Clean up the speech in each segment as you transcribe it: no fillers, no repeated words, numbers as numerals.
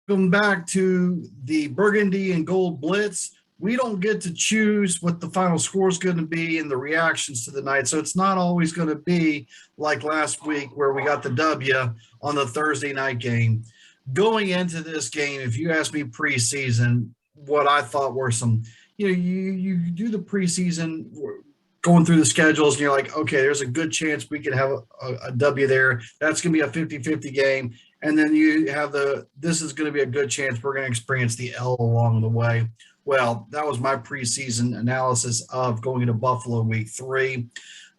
Welcome back to the Burgundy and Gold Blitz. We don't get to choose what the final score is going to be and the reactions to the night. So it's not always going to be like last week where we got the W on the Thursday night game. Going into this game, if you ask me preseason, what I thought were some, you do the preseason going through the schedules and you're like, okay, there's a good chance we could have a W there. That's going to be a 50-50 game. And then you have this is going to be a good chance we're going to experience the L along the way. Well, that was my preseason analysis of going into Buffalo week 3.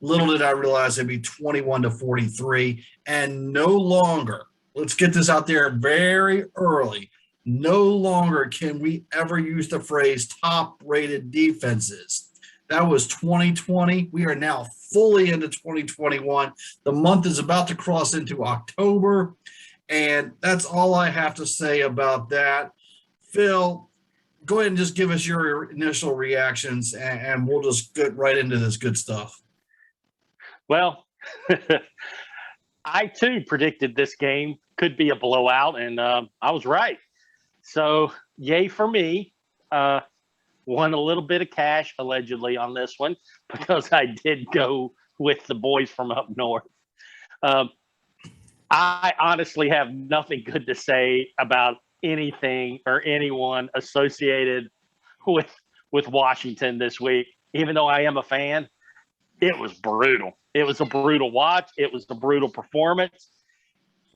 Little did I realize it'd be 21-43 and no longer, let's get this out there very early, no longer can we ever use the phrase top rated defenses. That was 2020. We are now fully into 2021. The month is about to cross into October. And that's all I have to say about that. Phil, go ahead and just give us your initial reactions, and we'll just get right into this good stuff. Well, I too predicted this game could be a blowout, and I was right. So, yay for me. Won a little bit of cash, allegedly, on this one because I did go with the boys from up north. I honestly have nothing good to say about anything or anyone associated with Washington this week. Even though I am a fan, it was brutal. It was a brutal watch. It was a brutal performance.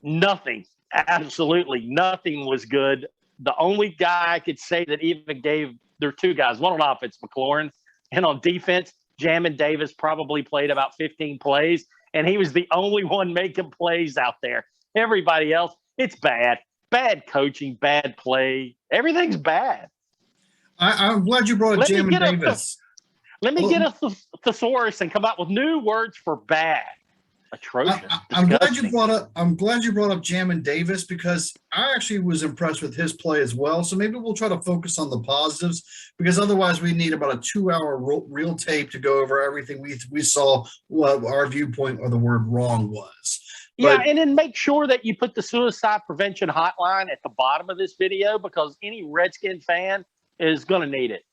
Nothing, absolutely nothing was good. The only guy I could say that even gave – there are two guys, one on offense, McLaurin, and on defense, Jamin Davis probably played about 15 plays. And he was the only one making plays out there. Everybody else, it's bad. Bad coaching, bad play. Everything's bad. I'm glad you brought up Jamin Davis. Let me get a thesaurus and come out with new words for bad. Atrocious. I'm glad you brought up Jamin Davis because I actually was impressed with his play as well. So maybe we'll try to focus on the positives because otherwise we need about a 2-hour real tape to go over everything we saw, what our viewpoint of the word wrong was. But, and then make sure that you put the suicide prevention hotline at the bottom of this video because any Redskin fan is going to need it.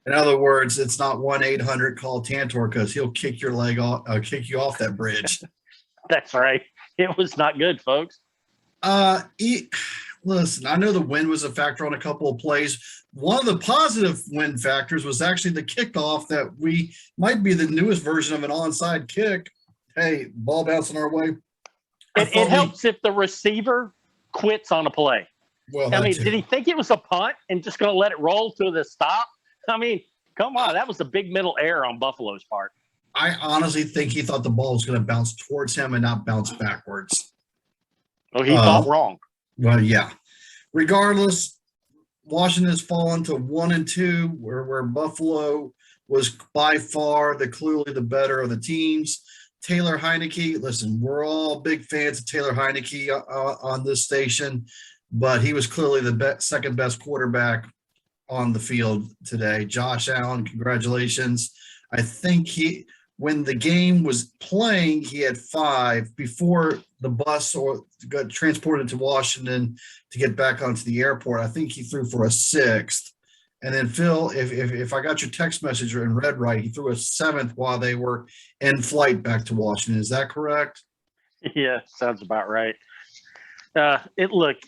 In other words, it's not 1-800-call Tantor because he'll kick your leg off, kick you off that bridge. That's right. It was not good, folks. Listen, I know the wind was a factor on a couple of plays. One of the positive wind factors was actually the kickoff that we might be the newest version of an onside kick. Hey, ball bouncing our way. It helps if the receiver quits on a play. Well, I mean, did he think it was a punt and just going to let it roll to the stop? I mean, come on. That was a big mental error on Buffalo's part. I honestly think he thought the ball was going to bounce towards him and not bounce backwards. Oh, he thought wrong. Well, yeah. Regardless, Washington has fallen to 1-2, where Buffalo was by far clearly the better of the teams. Taylor Heinicke, listen, we're all big fans of Taylor Heinicke on this station, but he was clearly the second best quarterback on the field today. Josh Allen, congratulations. I think when the game was playing, he had 5 before the bus got transported to Washington to get back onto the airport. I think he threw for a 6th. And then Phil, if I got your text message and read right, he threw a 7th while they were in flight back to Washington. Is that correct? Yeah, sounds about right. Look,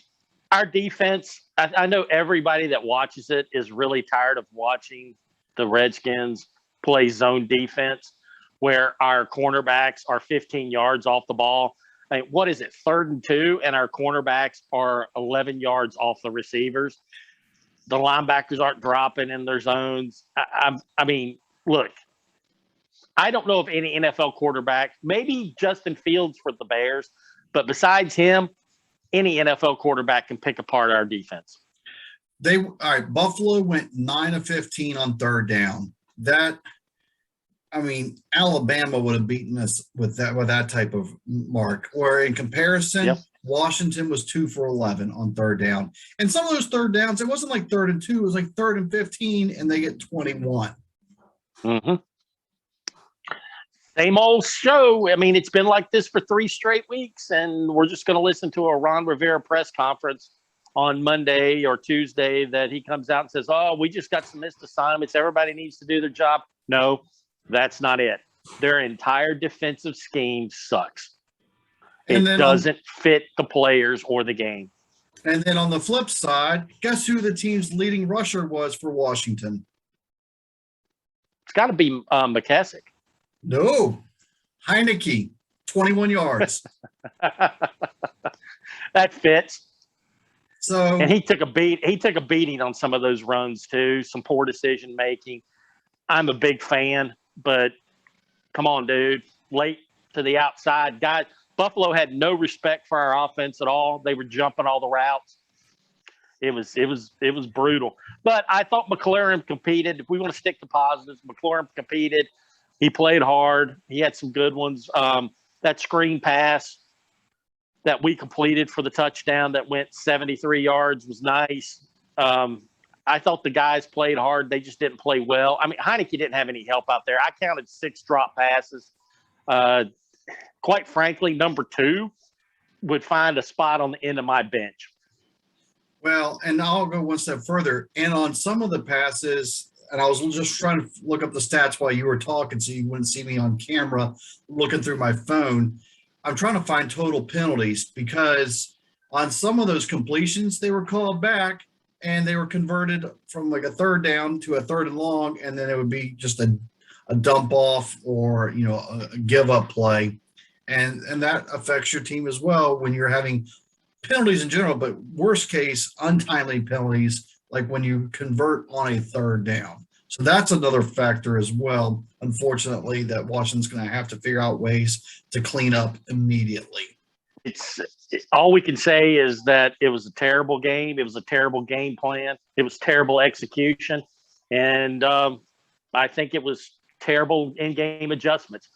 our defense, I know everybody that watches it is really tired of watching the Redskins play zone defense where our cornerbacks are 15 yards off the ball. I mean, what is it, 3rd and 2, and our cornerbacks are 11 yards off the receivers. The linebackers aren't dropping in their zones. I mean, look, I don't know of any NFL quarterback, maybe Justin Fields for the Bears, but besides him, any NFL quarterback can pick apart our defense. All right, Buffalo went 9 of 15 on 3rd down. Alabama would have beaten us with that type of mark. Or in comparison, yep. Washington was 2 for 11 on 3rd down. And some of those 3rd downs, it wasn't like 3rd and 2, it was like 3rd and 15, and they get 21. Mm-hmm. Same old show. I mean, it's been like this for 3 straight weeks, and we're just going to listen to a Ron Rivera press conference on Monday or Tuesday that he comes out and says, oh, we just got some missed assignments. Everybody needs to do their job. No, that's not it. Their entire defensive scheme sucks. It doesn't fit the players or the game. And then on the flip side, guess who the team's leading rusher was for Washington? It's got to be McKessick. No, Heineke, 21 yards. That fits. So, and he took a beating on some of those runs too. Some poor decision making. I'm a big fan, but come on, dude. Late to the outside. Guys, Buffalo had no respect for our offense at all. They were jumping all the routes. It was brutal. But I thought McLaurin competed. If we want to stick to positives, McLaurin competed. He played hard. He had some good ones. That screen pass that we completed for the touchdown that went 73 yards was nice. I thought the guys played hard. They just didn't play well. I mean, Heineke didn't have any help out there. I counted 6 drop passes. Quite frankly, number 2 would find a spot on the end of my bench. Well, and I'll go one step further. And on some of the passes, and I was just trying to look up the stats while you were talking so you wouldn't see me on camera looking through my phone. I'm trying to find total penalties because on some of those completions, they were called back and they were converted from like a third down to a third and long, and then it would be just a dump off or, you know, a give up play. And that affects your team as well when you're having penalties in general, but worst case, untimely penalties, like when you convert on a third down. So that's another factor as well, unfortunately, that Washington's going to have to figure out ways to clean up immediately. All we can say is that it was a terrible game. It was a terrible game plan. It was terrible execution. And I think it was terrible in-game adjustments.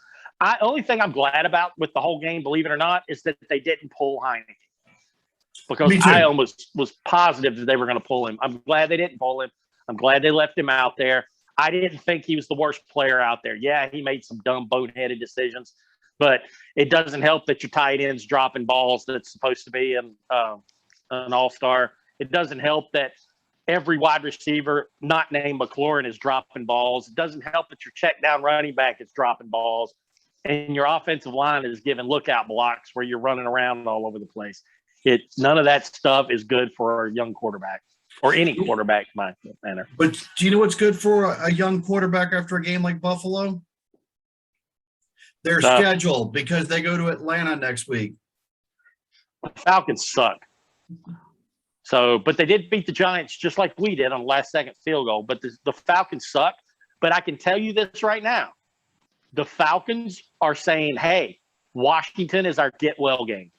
Only thing I'm glad about with the whole game, believe it or not, is that they didn't pull Heineke. Because I almost was positive that they were going to pull him. I'm glad they didn't pull him. I'm glad they left him out there. I didn't think he was the worst player out there. Yeah, he made some dumb, boneheaded decisions, but it doesn't help that your tight end's dropping balls that's supposed to be an all-star. It doesn't help that every wide receiver not named McLaurin is dropping balls. It doesn't help that your check down running back is dropping balls, and your offensive line is giving lookout blocks where you're running around all over the place. None of that stuff is good for a young quarterback or any quarterback, in my manner. But do you know what's good for a young quarterback after a game like Buffalo? Their schedule, because they go to Atlanta next week. Falcons suck. So, but they did beat the Giants just like we did on the last-second field goal. But the Falcons suck. But I can tell you this right now. The Falcons are saying, hey, Washington is our get-well game.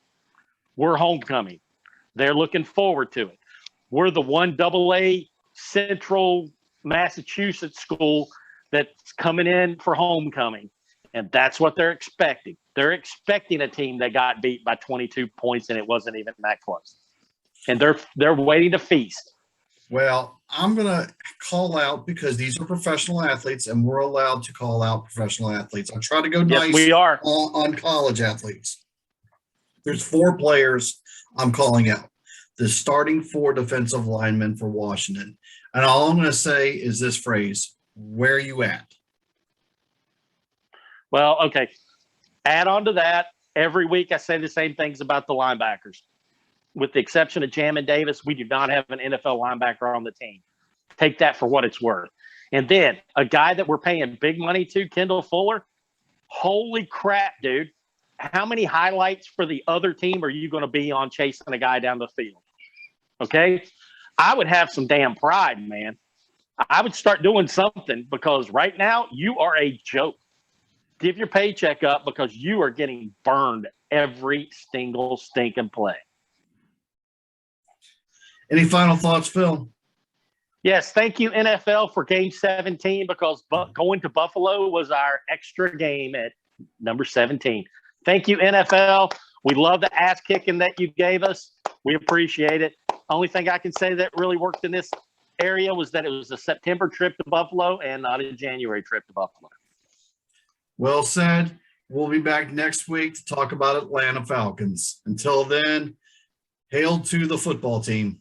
We're homecoming. They're looking forward to it. We're the 1AA Central Massachusetts school that's coming in for homecoming. And that's what they're expecting. They're expecting a team that got beat by 22 points, and it wasn't even that close. And they're waiting to feast. Well, I'm going to call out because these are professional athletes, and we're allowed to call out professional athletes. I'll try to go nice we are. On college athletes. There's 4 players I'm calling out. The starting 4 defensive linemen for Washington. And all I'm going to say is this phrase, where are you at? Well, okay. Add on to that, every week I say the same things about the linebackers. With the exception of Jamin Davis, we do not have an NFL linebacker on the team. Take that for what it's worth. And then a guy that we're paying big money to, Kendall Fuller, holy crap, dude. How many highlights for the other team are you going to be on chasing a guy down the field? Okay? I would have some damn pride, man. I would start doing something because right now you are a joke. Give your paycheck up because you are getting burned every single stinking play. Any final thoughts, Phil? Yes, thank you, NFL, for Game 17 because going to Buffalo was our extra game at number 17. Thank you, NFL. We love the ass kicking that you gave us. We appreciate it. Only thing I can say that really worked in this area was that it was a September trip to Buffalo and not a January trip to Buffalo. Well said. We'll be back next week to talk about Atlanta Falcons. Until then, hail to the football team.